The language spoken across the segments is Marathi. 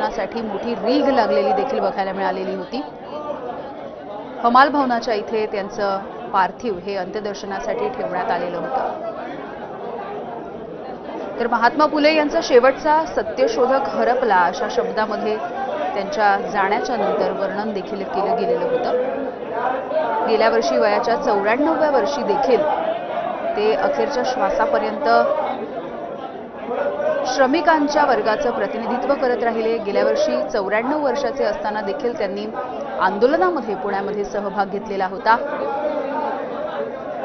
अंत्यदर्शनासाठी मोठी रीघ लागलेली देखील बघायला मिळालेली होती। हमाल भवनाच्या इथे त्यांचं पार्थिव हे अंत्यदर्शनासाठी ठेवण्यात आलेलं होतं। तर महात्मा फुले यांचा शेवटचा सत्यशोधक हरपला अशा शब्दामध्ये त्यांच्या जाण्याच्या नंतर वर्णन देखील केलं गेलेलं होतं। गेल्या वर्षी वयाच्या 94व्या वर्षी देखील ते अखेरच्या श्वासापर्यंत श्रमिकांच्या वर्गाचं प्रतिनिधित्व करत राहिले। गेल्या वर्षी 94 वर्षाचे असताना देखील त्यांनी आंदोलनामध्ये पुण्यामध्ये सहभाग घेतलेला होता।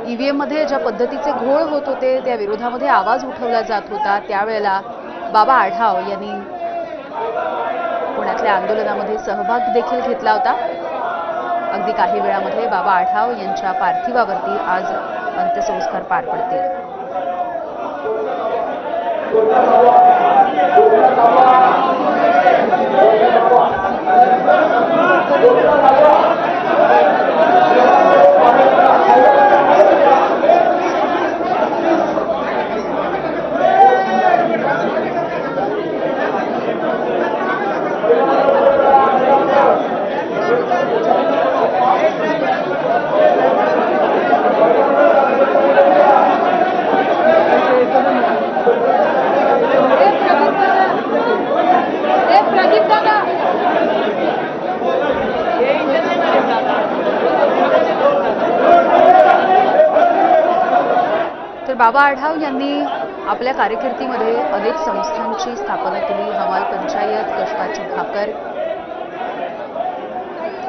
ईव्हीएम मध्ये ज्या पद्धतीचे घोळ होत होते त्या विरोधामध्ये आवाज उठवला जात होता, त्यावेळेला बाबा आढाव यांनी पुण्यातल्या आंदोलनामध्ये सहभाग देखील घेतला होता। अगदी काही वेळामध्ये बाबा आढाव यांच्या पार्थिवावरती आज अंत्यसंस्कार पार पडतील। तर बाबा आढाव यांनी आपल्या कारकिर्दीमध्ये अनेक संस्थांची स्थापना केली। हमाल पंचायत, कष्टाची भाकर,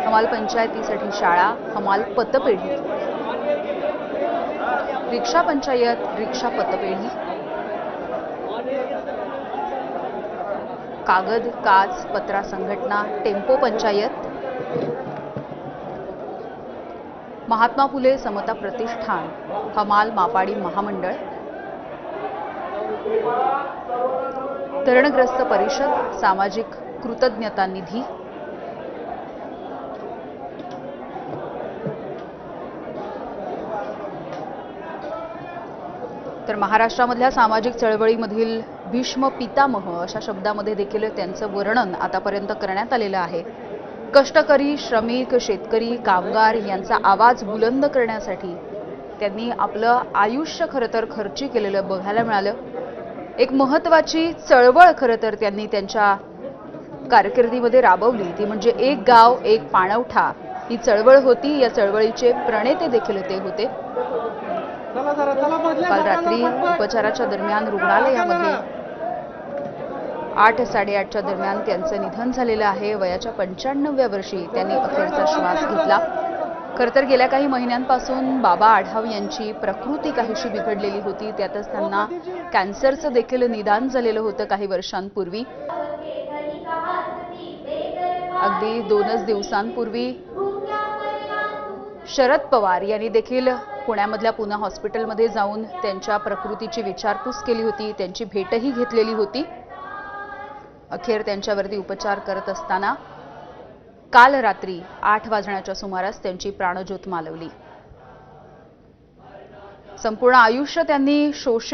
हमाल पंचायतीसाठी शाळा, हमाल पतपेढी, रिक्षा पंचायत, रिक्षा पतपेढी, कागद काच पत्रा संघटना, टेम्पो पंचायत, महात्मा फुले समता प्रतिष्ठान, हमाल मापाडी महामंडळ, तरणग्रस्त परिषद, सामाजिक कृतज्ञता निधी, तर महाराष्ट्रामधल्या सामाजिक चळवळीमधील भीष्म पितामह अशा शब्दामध्ये देखील त्यांचं वर्णन आतापर्यंत करण्यात आलेलं आहे। कष्टकरी, श्रमिक, शेतकरी, कामगार यांचा आवाज बुलंद करण्यासाठी त्यांनी आपलं आयुष्य खरं तर खर्ची केलेलं बघायला मिळालं। एक महत्त्वाची चळवळ खरं तर त्यांनी त्यांच्या कारकिर्दीमध्ये राबवली, ती म्हणजे एक गाव एक पाणवठा ही चळवळ होती। या चळवळीचे प्रणेते देखील ते होते। काल रात्री उपचाराच्या दरम्यान रुग्णालयामध्ये 8-8:30च्या दरम्यान त्यांचं निधन झालेलं आहे। वयाच्या 95व्या वर्षी त्यांनी अखेरचा श्वास घेतला। खरं तर गेल्या काही महिन्यांपासून बाबा आढाव यांची प्रकृती काहीशी बिघडलेली होती। त्यातच त्यांना कॅन्सरचं देखील निदान झालेलं होतं काही वर्षांपूर्वी। अगदी 2च दिवसांपूर्वी शरद पवार यांनी देखील पुण्यामधल्या पूना हॉस्पिटलमध्ये जाऊन त्यांच्या प्रकृतीची विचारपूस केली होती, त्यांची भेटही घेतलेली होती। अखेर त्यांच्यावरती उपचार करत असताना काल रात्री 8 वाजण्याच्या सुमारास त्यांची प्राणज्योत मालवली। संपूर्ण आयुष्य त्यांनी शोषित